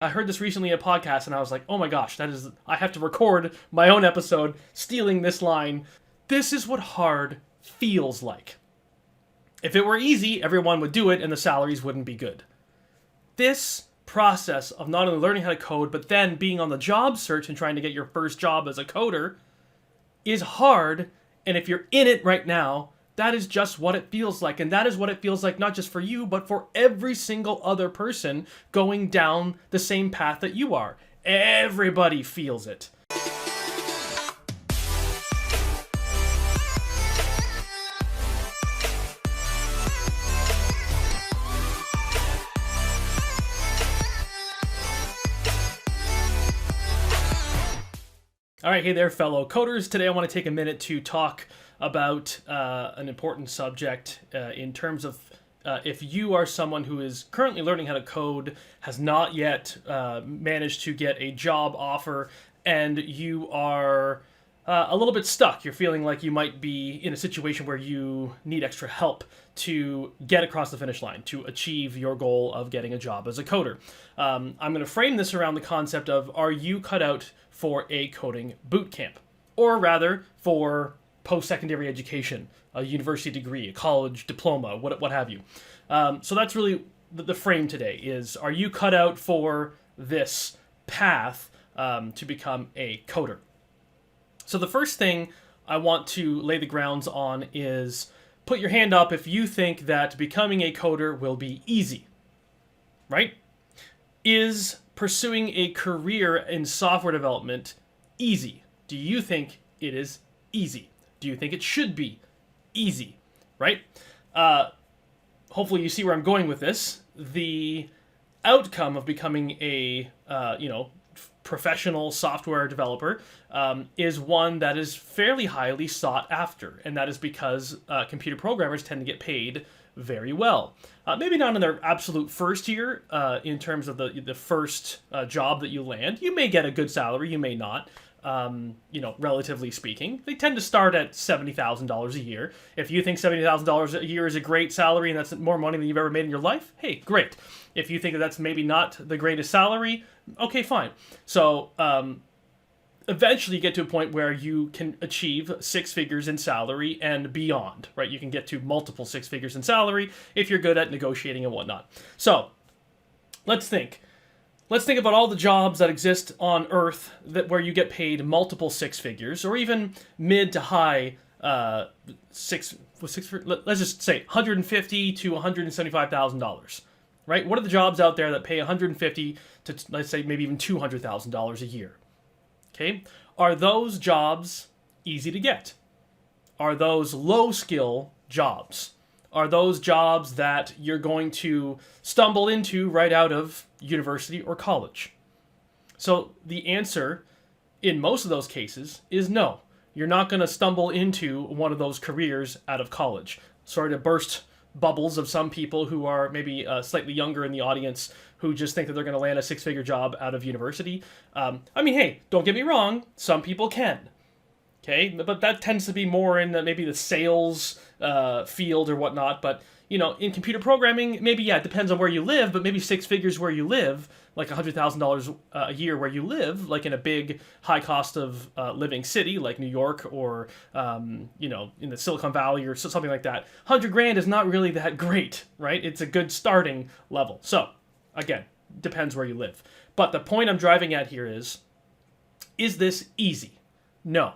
I heard this recently in a podcast and I was like, oh my gosh, I have to record my own episode stealing this line. This is what hard feels like. If it were easy, everyone would do it and the salaries wouldn't be good. This process of not only learning how to code, but then being on the job search and trying to get your first job as a coder is hard. And if you're in it right now, that is just what it feels like. And that is what it feels like, not just for you, but for every single other person going down the same path that you are. Everybody feels it. All right, hey there, fellow coders. Today I want to take a minute to talk about an important subject in terms of if you are someone who is currently learning how to code, has not yet managed to get a job offer, and you are a little bit stuck. You're feeling like you might be in a situation where you need extra help to get across the finish line, to achieve your goal of getting a job as a coder. I'm going to frame this around the concept of, are you cut out for a coding boot camp? Or rather, for post-secondary education, a university degree, a college diploma, what have you. So that's really the frame today, is are you cut out for this path to become a coder? So the first thing I want to lay the grounds on is put your hand up if you think that becoming a coder will be easy, right? Is pursuing a career in software development easy? Do you think it is easy? Do you think it should be easy, right? Hopefully you see where I'm going with this. The outcome of becoming a, professional software developer is one that is fairly highly sought after, and that is because computer programmers tend to get paid very well. Maybe not in their absolute first year, in terms of the first job that you land. You may get a good salary, you may not. Relatively speaking, they tend to start at $70,000 a year. If you think $70,000 a year is a great salary and that's more money than you've ever made in your life, hey, great. If you think that that's maybe not the greatest salary, okay, fine. So eventually you get to a point where you can achieve six figures in salary and beyond, right? You can get to multiple six figures in salary if you're good at negotiating and whatnot. So let's think. Let's think about all the jobs that exist on Earth where you get paid multiple six figures, or even mid to high let's just say $150,000 to $175,000, right? What are the jobs out there that pay $150,000 to, let's say, maybe even $200,000 a year? Okay, are those jobs easy to get? Are those low skill jobs? Are those jobs that you're going to stumble into right out of university or college? So the answer in most of those cases is no. You're not going to stumble into one of those careers out of college. Sorry to burst bubbles of some people who are maybe slightly younger in the audience who just think that they're going to land a six-figure job out of university. Hey, don't get me wrong. Some people can. Okay, but that tends to be more in maybe the sales field or whatnot. But, in computer programming, maybe, it depends on where you live, but maybe six figures where you live, like $100,000 a year where you live, like in a big high cost of living city like New York or, in the Silicon Valley or something like that. $100,000 is not really that great, right? It's a good starting level. So, again, depends where you live. But the point I'm driving at here is this easy? No.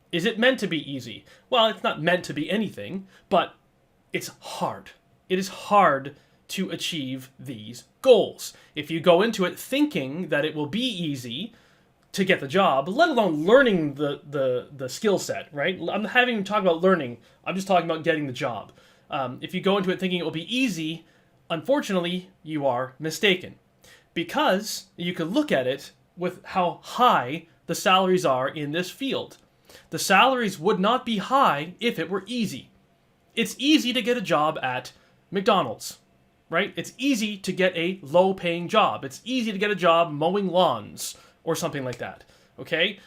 Is it meant to be easy? Well, it's not meant to be anything, but it's hard. It is hard to achieve these goals. If you go into it thinking that it will be easy to get the job, let alone learning the skill set, right? I'm not having to talk about learning. I'm just talking about getting the job. If you go into it thinking it will be easy, unfortunately, you are mistaken. Because you could look at it with how high the salaries are in this field. The salaries would not be high if it were easy. It's easy to get a job at McDonald's, right? It's easy to get a low-paying job. It's easy to get a job mowing lawns or something like that, okay?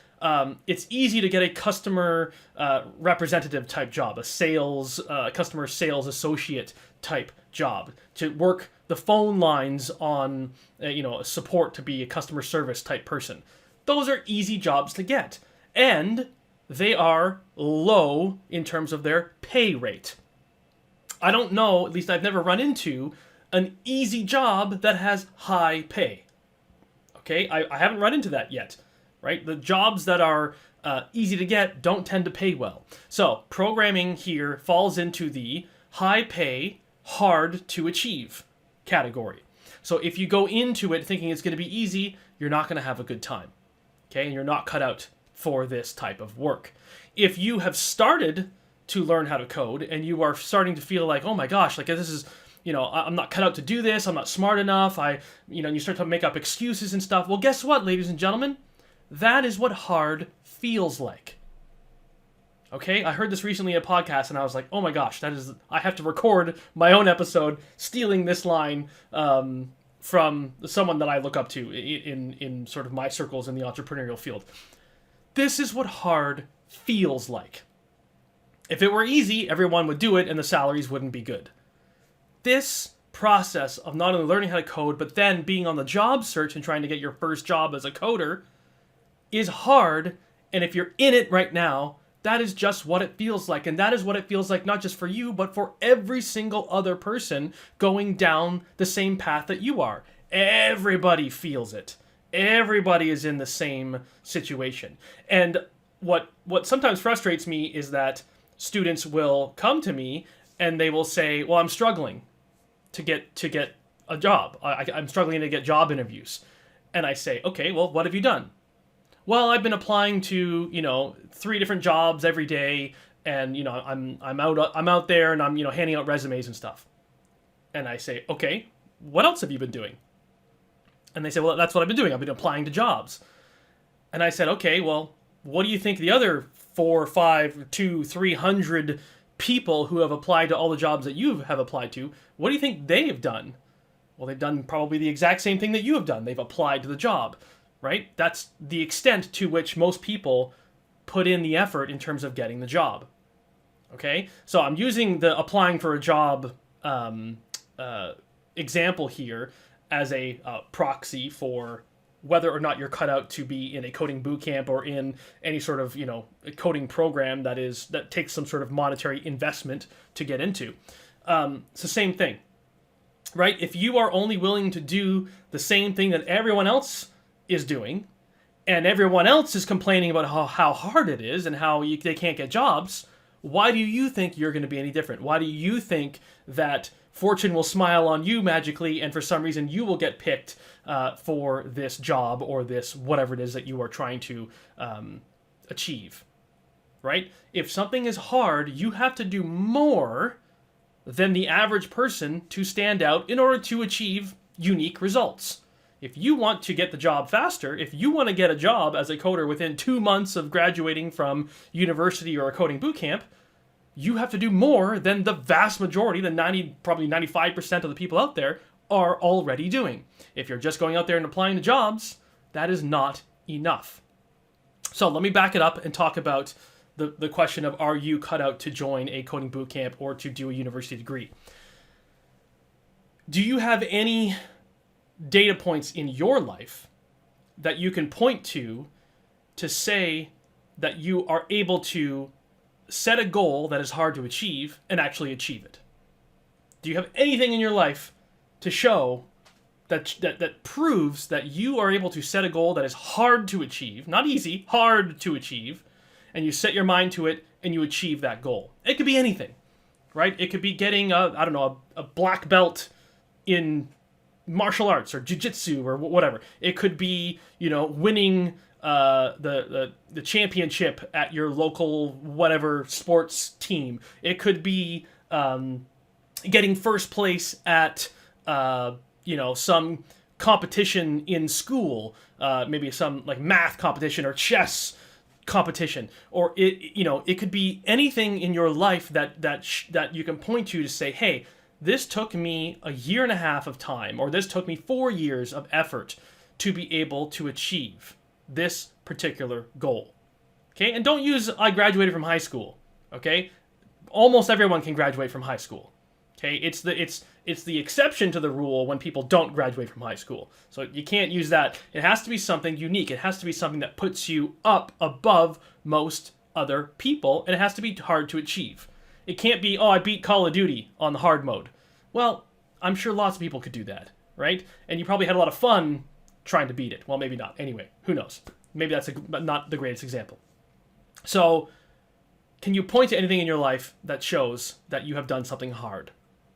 it's easy to get a customer representative type job, a customer sales associate type job, to work the phone lines on, support, to be a customer service type person. Those are easy jobs to get, and they are low in terms of their pay rate. I don't know, at least I've never run into an easy job that has high pay. Okay, I haven't run into that yet, right? The jobs that are easy to get don't tend to pay well. So programming here falls into the high pay, hard to achieve category. So if you go into it thinking it's going to be easy, you're not going to have a good time. Okay, and you're not cut out for this type of work. If you have started to learn how to code and you are starting to feel like, oh my gosh, like this is, I'm not cut out to do this, I'm not smart enough, and you start to make up excuses and stuff. Well, guess what, ladies and gentlemen? That is what hard feels like. Okay, I heard this recently in a podcast and I was like, oh my gosh, I have to record my own episode stealing this line from someone that I look up to in sort of my circles in the entrepreneurial field. This is what hard feels like. If it were easy, everyone would do it and the salaries wouldn't be good. This process of not only learning how to code, but then being on the job search and trying to get your first job as a coder is hard. And if you're in it right now, that is just what it feels like. And that is what it feels like, not just for you, but for every single other person going down the same path that you are. Everybody feels it. Everybody is in the same situation. And what sometimes frustrates me is that students will come to me and they will say, well, I'm struggling to get a job. I'm struggling to get job interviews. And I say, okay, well, what have you done? Well, I've been applying to, 3 different jobs every day, and I'm out there and I'm handing out resumes and stuff. And I say, okay, what else have you been doing? And they say, well, that's what I've been doing. I've been applying to jobs. And I said, okay, well, what do you think the other 4, 5, 2, 300 people who have applied to all the jobs that you have applied to, what do you think they have done? Well, they've done probably the exact same thing that you have done. They've applied to the job, right? That's the extent to which most people put in the effort in terms of getting the job. Okay? So I'm using the applying for a job example here as a proxy for whether or not you're cut out to be in a coding bootcamp or in any sort of, coding program that takes some sort of monetary investment to get into. It's the same thing, right? If you are only willing to do the same thing that everyone else is doing, and everyone else is complaining about how hard it is and how they can't get jobs, why do you think you're going to be any different? Why do you think that fortune will smile on you magically and for some reason you will get picked for this job or this whatever it is that you are trying to achieve, right? If something is hard, you have to do more than the average person to stand out in order to achieve unique results. If you want to get the job faster, if you want to get a job as a coder within 2 months of graduating from university or a coding bootcamp, you have to do more than the vast majority, probably 95% of the people out there are already doing. If you're just going out there and applying to jobs, that is not enough. So let me back it up and talk about the question of, are you cut out to join a coding bootcamp or to do a university degree? Do you have any data points in your life that you can point to say that you are able to set a goal that is hard to achieve and actually achieve it? Do you have anything in your life to show that proves that you are able to set a goal that is hard to achieve, not easy, hard to achieve, and you set your mind to it and you achieve that goal? It could be anything, right? It could be getting a black belt in martial arts or jiu-jitsu or whatever. It could be, winning the championship at your local whatever sports team. It could be getting first place at some competition in school, maybe some like math competition or chess competition, or it could be anything in your life that you can point to say, hey, this took me 1.5 years of time, or this took me 4 years of effort to be able to achieve this particular goal. Okay, and don't use I graduated from high school. Okay, almost everyone can graduate from high school. Okay, it's the exception to the rule when people don't graduate from high school. So you can't use that. It has to be something unique. It has to be something that puts you up above most other people, and it has to be hard to achieve. It can't be, oh, I beat Call of Duty on the hard mode. Well, I'm sure lots of people could do that, right? And you probably had a lot of fun trying to beat it. Well, maybe not. Anyway, who knows? Maybe that's not the greatest example. So, can you point to anything in your life that shows that you have done something hard?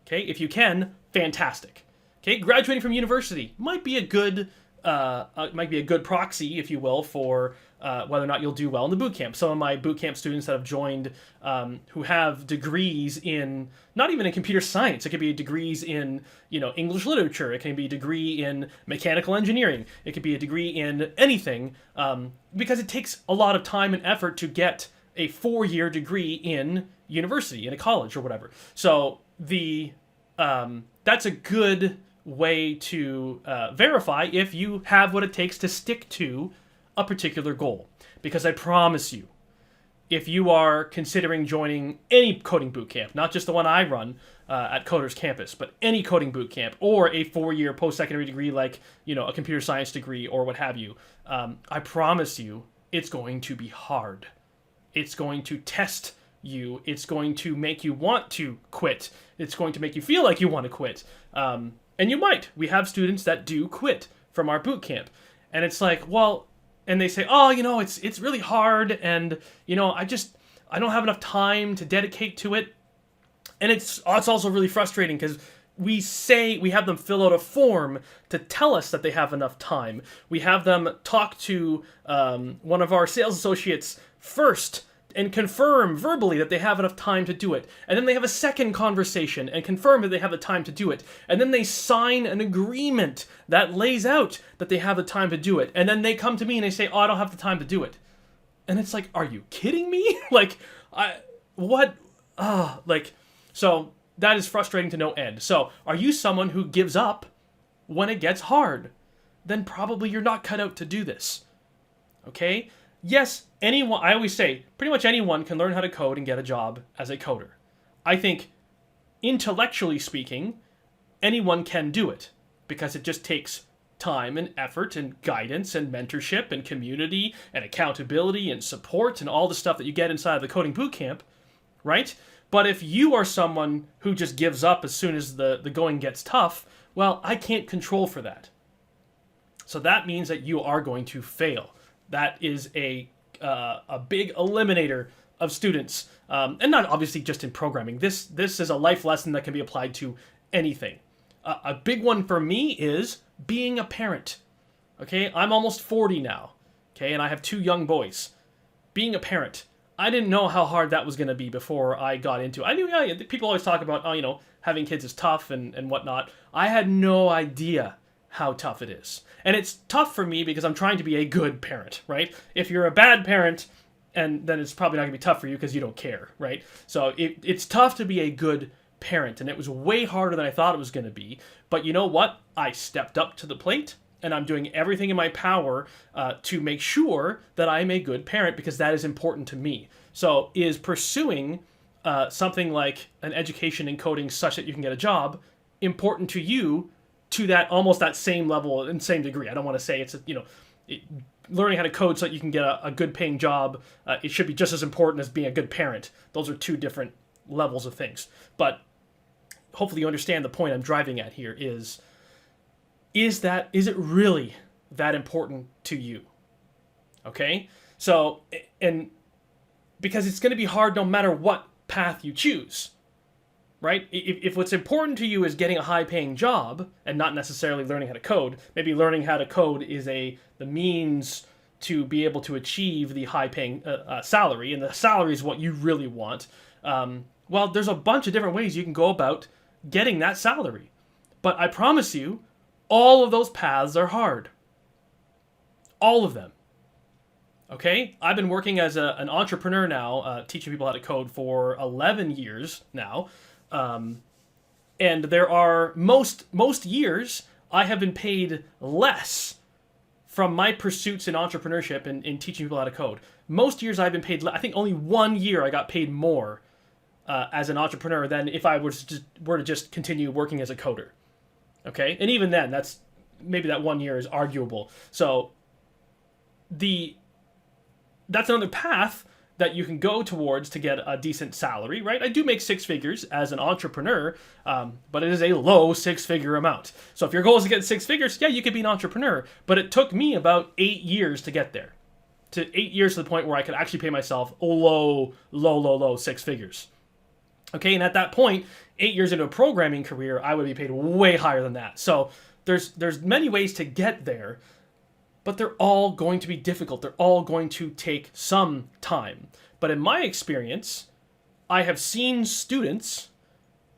Okay, if you can, fantastic. Okay, graduating from university might be a good proxy, if you will, for whether or not you'll do well in the boot camp. Some of my boot camp students that have joined, who have degrees in not even in computer science. It could be degrees in English literature. It can be a degree in mechanical engineering. It could be a degree in anything, because it takes a lot of time and effort to get a 4-year degree in university, in a college or whatever. So that's a good way to verify if you have what it takes to stick to a particular goal. Because I promise you, if you are considering joining any coding boot camp, not just the one I run at Coders Campus, but any coding boot camp or a 4-year post-secondary degree like a computer science degree or what have you, I promise you it's going to be hard. It's going to test you. It's going to make you want to quit. It's going to make you feel like you want to quit. And you might. We have students that do quit from our boot camp. And it's like, well, and they say, oh, it's really hard, and I don't have enough time to dedicate to it. And it's also really frustrating because we have them fill out a form to tell us that they have enough time. We have them talk to one of our sales associates first and confirm verbally that they have enough time to do it. And then they have a second conversation and confirm that they have the time to do it. And then they sign an agreement that lays out that they have the time to do it. And then they come to me and they say, oh, I don't have the time to do it. And it's like, are you kidding me? So that is frustrating to no end. So are you someone who gives up when it gets hard? Then probably you're not cut out to do this. Okay? Yes, anyone, I always say, pretty much anyone can learn how to code and get a job as a coder. I think, intellectually speaking, anyone can do it, because it just takes time and effort and guidance and mentorship and community and accountability and support and all the stuff that you get inside of the coding bootcamp, right? But if you are someone who just gives up as soon as the going gets tough, well, I can't control for that. So that means that you are going to fail. That is a big eliminator of students, and not obviously just in programming. This is a life lesson that can be applied to anything. A big one for me is being a parent. Okay, I'm almost 40 now. Okay, and I have 2 young boys. Being a parent, I didn't know how hard that was going to be before I got into it. I knew, yeah, people always talk about, having kids is tough and whatnot. I had no idea how tough it is. And it's tough for me because I'm trying to be a good parent, right? If you're a bad parent, and then it's probably not going to be tough for you because you don't care, right? So it's tough to be a good parent, and it was way harder than I thought it was going to be. But you know what? I stepped up to the plate, and I'm doing everything in my power to make sure that I'm a good parent, because that is important to me. So is pursuing something like an education in coding such that you can get a job important to you to that almost that same level and same degree? I don't want to say it's learning how to code so that you can get a good paying job. It should be just as important as being a good parent. Those are 2 different levels of things. But hopefully you understand the point I'm driving at here is it really that important to you? Okay? So, and because it's going to be hard no matter what path you choose. Right? If what's important to you is getting a high-paying job and not necessarily learning how to code, maybe learning how to code is the means to be able to achieve the high-paying salary, and the salary is what you really want. Well, there's a bunch of different ways you can go about getting that salary. But I promise you, all of those paths are hard. All of them. Okay? I've been working as an entrepreneur now, teaching people how to code for 11 years now. And there are most years I have been paid less from my pursuits in entrepreneurship and in teaching people how to code, most years I've been paid, I think only 1 year I got paid more as an entrepreneur than if I were to just continue working as a coder. Okay? And even then, maybe that 1 year is arguable. So that's another path that you can go towards to get a decent salary, right? I do make 6 figures as an entrepreneur, but it is a low 6-figure amount. So if your goal is to get 6 figures, yeah, you could be an entrepreneur. But it took me about 8 years to get there. To 8 years to the point where I could actually pay myself low 6 figures. Okay, and at that point, 8 years into a programming career, I would be paid way higher than that. So there's many ways to get there, but they're all going to be difficult. They're all going to take some time. But in my experience, I have seen students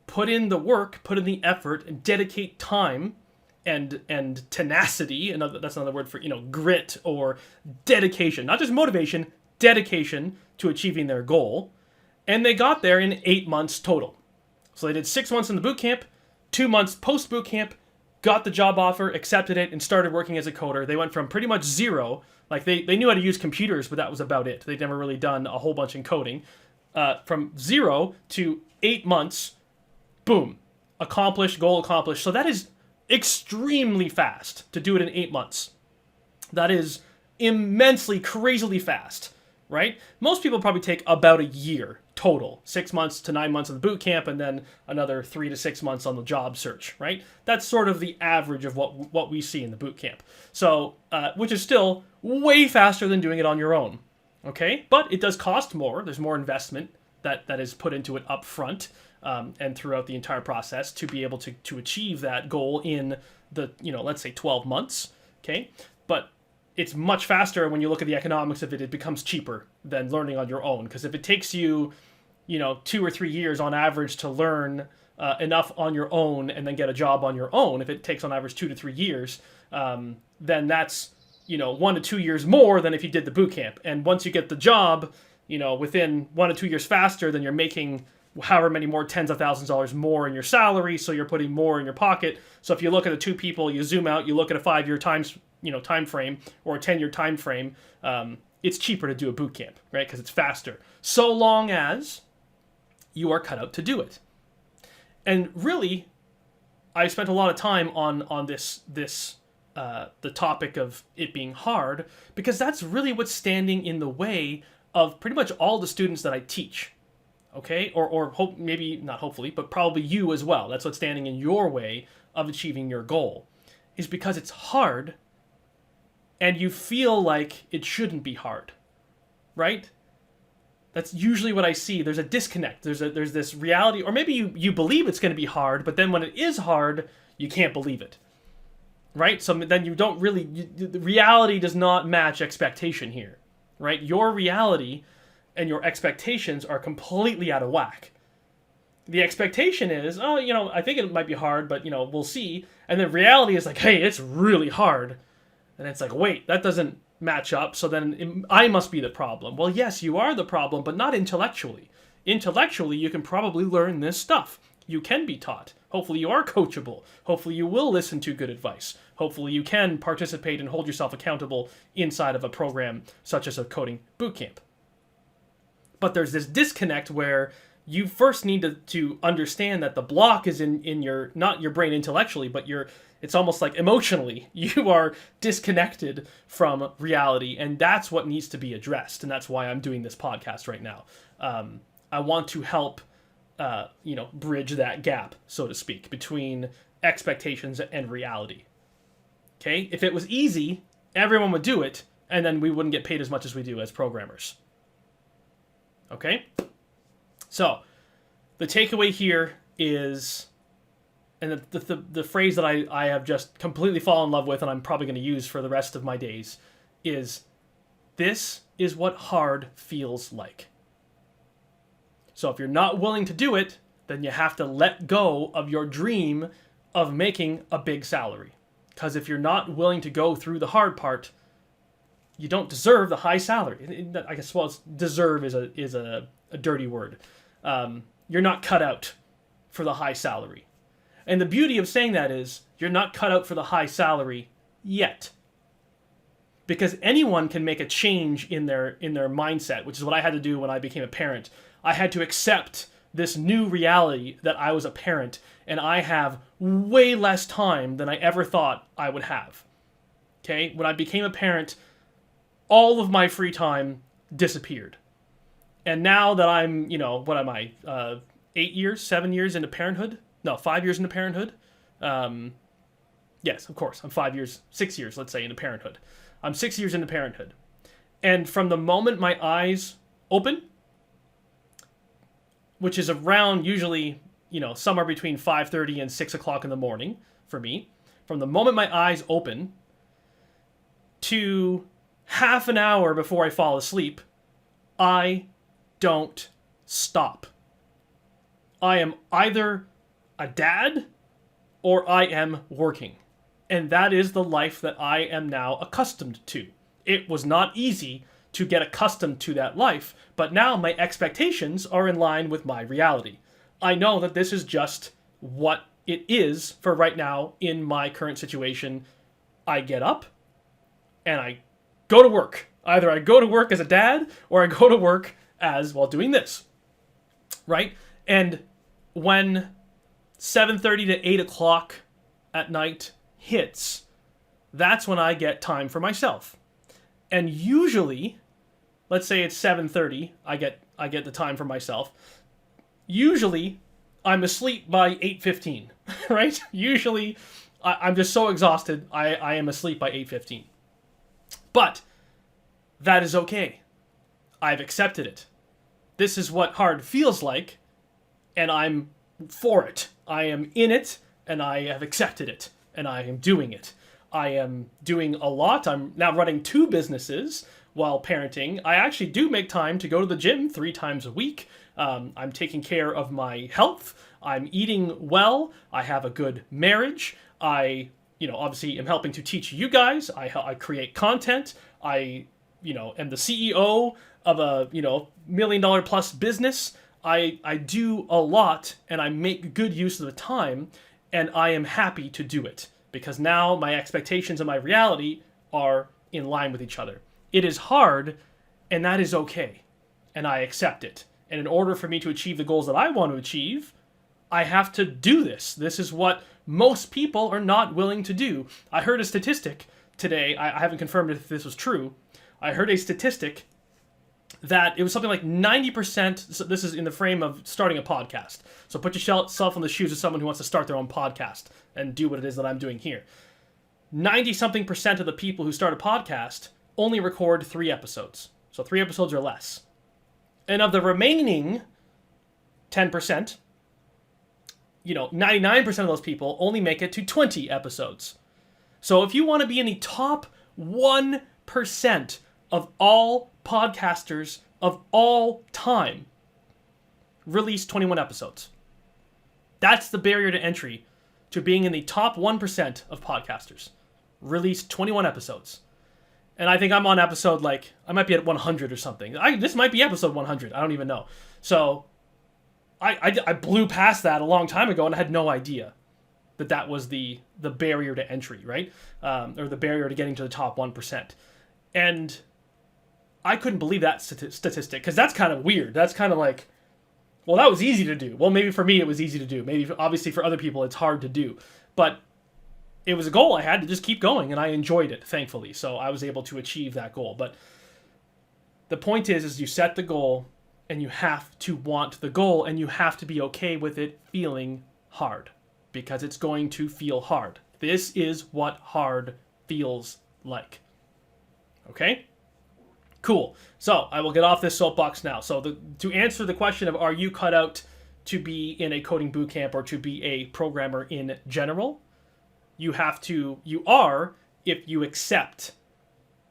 put in the work, put in the effort, and dedicate time and tenacity, and that's another word for, grit or dedication. Not just motivation, dedication to achieving their goal. And they got there in 8 months total. So they did 6 months in the boot camp, 2 months post boot camp, got the job offer, accepted it, and started working as a coder. They went from pretty much zero, like they knew how to use computers, but that was about it. They'd never really done a whole bunch in coding. From 0 to 8 months, boom, accomplished, goal accomplished. So that is extremely fast to do it in 8 months. That is immensely, crazily fast, right? Most people probably take about a year total, 6 months to 9 months of the boot camp, and then another 3 to 6 months on the job search, right? That's sort of the average of what we see in the boot camp. So, which is still way faster than doing it on your own, okay? But it does cost more. There's more investment that is put into it up front and throughout the entire process to be able to achieve that goal in the, let's say 12 months, okay? But it's much faster when you look at the economics of it. It becomes cheaper than learning on your own. Because if it takes you, 2 or 3 years on average to learn enough on your own and then get a job on your own, if it takes on average 2 to 3 years, then that's, 1 to 2 years more than if you did the boot camp. And once you get the job, within 1 to 2 years faster, then you're making however many more tens of thousands of dollars more in your salary, so you're putting more in your pocket. So if you look at the two people, you zoom out, you look at a 5-year time frame or a 10-year time frame, it's cheaper to do a boot camp, right? Because it's faster, so long as you are cut out to do it. And really, I spent a lot of time on this the topic of it being hard, because that's really what's standing in the way of pretty much all the students that I teach. Okay, or hope, maybe not hopefully, but probably you as well. That's what's standing in your way of achieving your goal, is because it's hard and you feel like it shouldn't be hard, right? That's usually what I see. There's a disconnect. There's this reality, or maybe you believe it's going to be hard, but then when it is hard, you can't believe it, right? So then you don't really, the reality does not match expectation here, right? Your reality and your expectations are completely out of whack. The expectation is, I think it might be hard, but, we'll see. And then reality is like, hey, it's really hard. And it's like, wait, that doesn't match up. So then I must be the problem. Well, yes, you are the problem, but not intellectually. Intellectually, you can probably learn this stuff. You can be taught. Hopefully you are coachable. Hopefully you will listen to good advice. Hopefully you can participate and hold yourself accountable inside of a program such as a coding bootcamp. But there's this disconnect where you first need to understand that the block is in your, not your brain intellectually, but it's almost like emotionally. You are disconnected from reality, and that's what needs to be addressed. And that's why I'm doing this podcast right now. I want to help, bridge that gap, so to speak, between expectations and reality. Okay? If it was easy, everyone would do it, and then we wouldn't get paid as much as we do as programmers. Okay? So, the takeaway here is, and the phrase that I have just completely fallen in love with and I'm probably going to use for the rest of my days, is, this is what hard feels like. So if you're not willing to do it, then you have to let go of your dream of making a big salary. Because if you're not willing to go through the hard part, you don't deserve the high salary. I guess, deserve is a dirty word. You're not cut out for the high salary. And the beauty of saying that is, you're not cut out for the high salary yet. because anyone can make a change in their mindset, which is what I had to do when I became a parent. I had to accept this new reality that I was a parent, and I have way less time than I ever thought I would have. Okay? When I became a parent, all of my free time disappeared. And now that I'm, what am I, 7 years into parenthood? No, 5 years into parenthood. Yes, of course, I'm 6 years, let's say, into parenthood. I'm 6 years into parenthood. And from the moment my eyes open, which is around usually, somewhere between 5:30 and 6 o'clock in the morning for me, from the moment my eyes open to half an hour before I fall asleep, I don't stop. I am either a dad or I am working. And that is the life that I am now accustomed to. It was not easy to get accustomed to that life, but now my expectations are in line with my reality. I know that this is just what it is for right now in my current situation. I get up and I go to work. Either I go to work as a dad or I go to work as, doing this. Right? And when 7:30 to 8 o'clock at night hits, that's when I get time for myself. And usually, let's say it's 7:30, I get the time for myself. Usually, I'm asleep by 8:15, right? Usually, I'm just so exhausted, I am asleep by 8:15. But that is okay. I've accepted it. This is what hard feels like, and I'm for it. I am in it, and I have accepted it, and I am doing it. I am doing a lot. I'm now running 2 businesses while parenting. I actually do make time to go to the gym 3 times a week. I'm taking care of my health. I'm eating well. I have a good marriage. I, obviously am helping to teach you guys. I create content. I, am the CEO of a, $1 million plus business. I do a lot, and I make good use of the time, and I am happy to do it because now my expectations and my reality are in line with each other. It is hard, and that is okay, and I accept it. And in order for me to achieve the goals that I want to achieve, I have to do this. This is what most people are not willing to do. I heard a statistic today. I haven't confirmed if this was true. I heard a statistic that it was something like 90%, so this is in the frame of starting a podcast. So put yourself in the shoes of someone who wants to start their own podcast and do what it is that I'm doing here. 90-something% of the people who start a podcast only record 3 episodes. So 3 episodes or less. And of the remaining 10%, 99% of those people only make it to 20 episodes. So if you want to be in the top 1% of all podcasters of all time, release 21 episodes. That's the barrier to entry to being in the top 1% of podcasters. Release 21 episodes. And I think I'm on episode, I might be at 100 or something. This might be episode 100. I don't even know. So I blew past that a long time ago, and I had no idea that was the barrier to entry, right? Or the barrier to getting to the top 1%. And I couldn't believe that statistic, because that's kind of weird. That's kind of like, that was easy to do. Well, maybe for me it was easy to do. Maybe, obviously, for other people it's hard to do. But it was a goal I had to just keep going, and I enjoyed it, thankfully. So I was able to achieve that goal. But the point is you set the goal, and you have to want the goal, and you have to be okay with it feeling hard, because it's going to feel hard. This is what hard feels like. Okay? Cool. So I will get off this soapbox now. So to answer the question of are you cut out to be in a coding bootcamp or to be a programmer in general, you are if you accept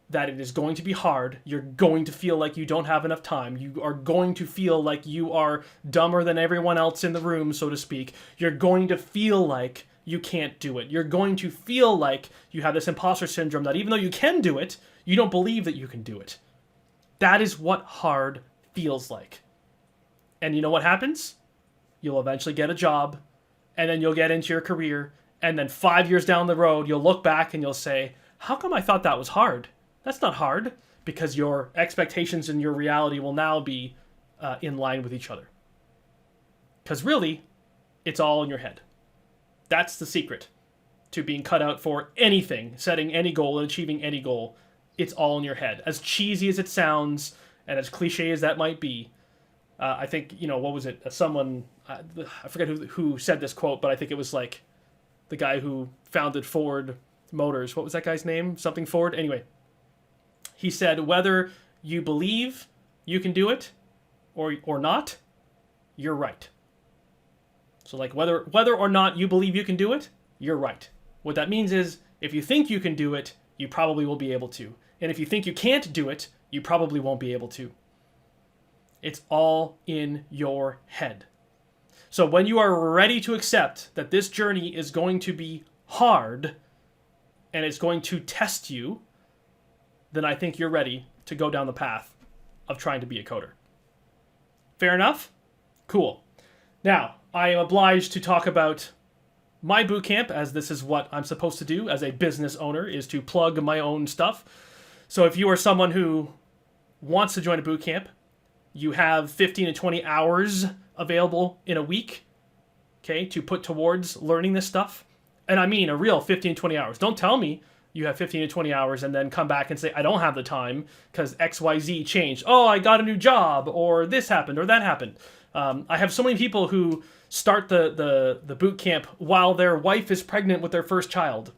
that it is going to be hard. You're going to feel like you don't have enough time. You are going to feel like you are dumber than everyone else in the room, so to speak. You're going to feel like you can't do it. You're going to feel like you have this imposter syndrome that even though you can do it, you don't believe that you can do it. That is what hard feels like. And you know what happens? You'll eventually get a job, and then you'll get into your career, and then 5 years down the road, you'll look back and you'll say, how come I thought that was hard? That's not hard, because your expectations and your reality will now be in line with each other. Because really, it's all in your head. That's the secret to being cut out for anything, setting any goal and achieving any goal. It's all in your head. As cheesy as it sounds, and as cliche as that might be, I think, what was it? Someone, I forget who said this quote, but I think it was like the guy who founded Ford Motors. What was that guy's name? Something Ford? Anyway, he said, whether you believe you can do it or not, you're right. So like whether or not you believe you can do it, you're right. What that means is if you think you can do it, you probably will be able to. And if you think you can't do it, you probably won't be able to. It's all in your head. So when you are ready to accept that this journey is going to be hard and it's going to test you, then I think you're ready to go down the path of trying to be a coder. Fair enough? Cool. Now, I am obliged to talk about my bootcamp, as this is what I'm supposed to do as a business owner, is to plug my own stuff. So if you are someone who wants to join a bootcamp, you have 15 to 20 hours available in a week, okay, to put towards learning this stuff. And I mean a real 15 to 20 hours. Don't tell me you have 15 to 20 hours and then come back and say, I don't have the time because XYZ changed. Oh, I got a new job, or this happened, or that happened. I have so many people who start the boot camp while their wife is pregnant with their first child.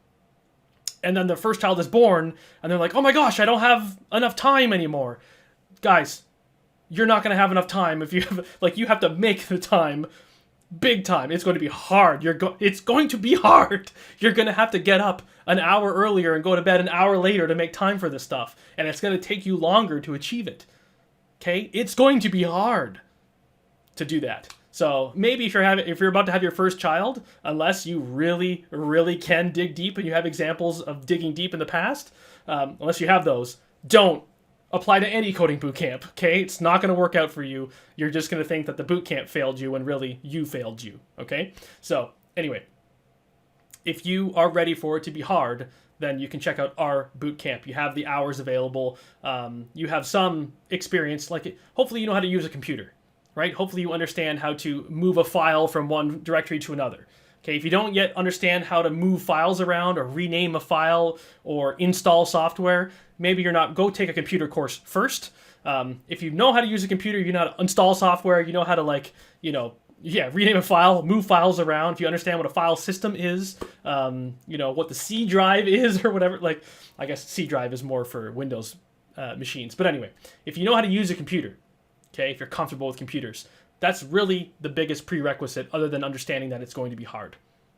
And then their first child is born, and they're like, oh my gosh, I don't have enough time anymore. Guys, you're not going to have enough time if you have to make the time big time. It's going to be hard. It's going to be hard. You're going to have to get up an hour earlier and go to bed an hour later to make time for this stuff. And it's going to take you longer to achieve it. Okay? It's going to be hard to do that. So maybe if you're about to have your first child, unless you really, really can dig deep and you have examples of digging deep in the past, unless you have those, don't apply to any coding bootcamp, okay? It's not going to work out for you. You're just going to think that the bootcamp failed you when really you failed you, okay? So anyway, if you are ready for it to be hard, then you can check out our bootcamp. You have the hours available. You have some experience, hopefully you know how to use a computer, right? Hopefully you understand how to move a file from one directory to another. Okay, if you don't yet understand how to move files around or rename a file or install software, maybe go take a computer course first. If you know how to use a computer, you know how to install software, you know how to rename a file, move files around. If you understand what a file system is, what the C drive is or whatever, I guess C drive is more for Windows machines. But anyway, if you know how to use a computer, okay, if you're comfortable with computers, that's really the biggest prerequisite other than understanding that it's going to be hard.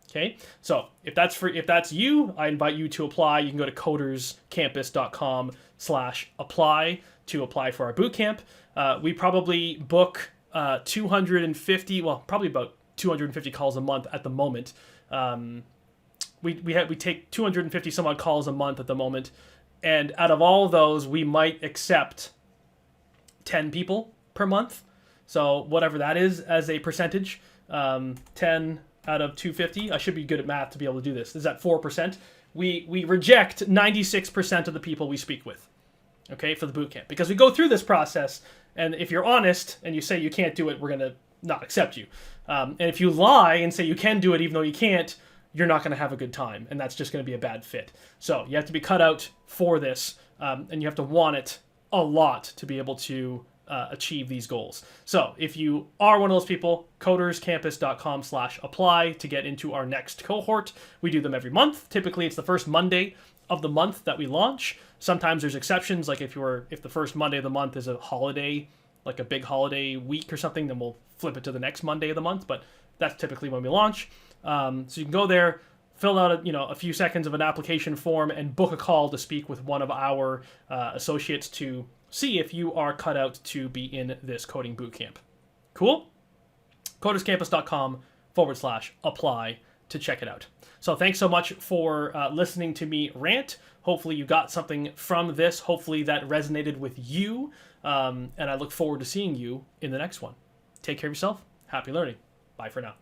Okay, so if that's you, I invite you to apply. You can go to coderscampus.com/apply to apply for our bootcamp. We probably book 250, probably about 250 calls a month at the moment. We take 250 some odd calls a month at the moment, and out of all of those, we might accept 10 people per month. So whatever that is as a percentage, 10 out of 250. I should be good at math to be able to do this. Is that 4%? We reject 96% of the people we speak with, okay, for the bootcamp. Because we go through this process, and if you're honest and you say you can't do it, we're going to not accept you. And if you lie and say you can do it even though you can't, you're not going to have a good time, and that's just going to be a bad fit. So you have to be cut out for this, and you have to want it a lot to be able to achieve these goals. So if you are one of those people, coderscampus.com/apply to get into our next cohort. We do them every month. Typically it's the first Monday of the month that we launch. Sometimes there's exceptions, like if the first Monday of the month is a holiday, like a big holiday week or something, then we'll flip it to the next Monday of the month, but that's typically when we launch. So you can go there, fill out a few seconds of an application form, and book a call to speak with one of our associates to see if you are cut out to be in this coding bootcamp. Cool? coderscampus.com/apply to check it out. So thanks so much for listening to me rant. Hopefully you got something from this. Hopefully that resonated with you. And I look forward to seeing you in the next one. Take care of yourself. Happy learning. Bye for now.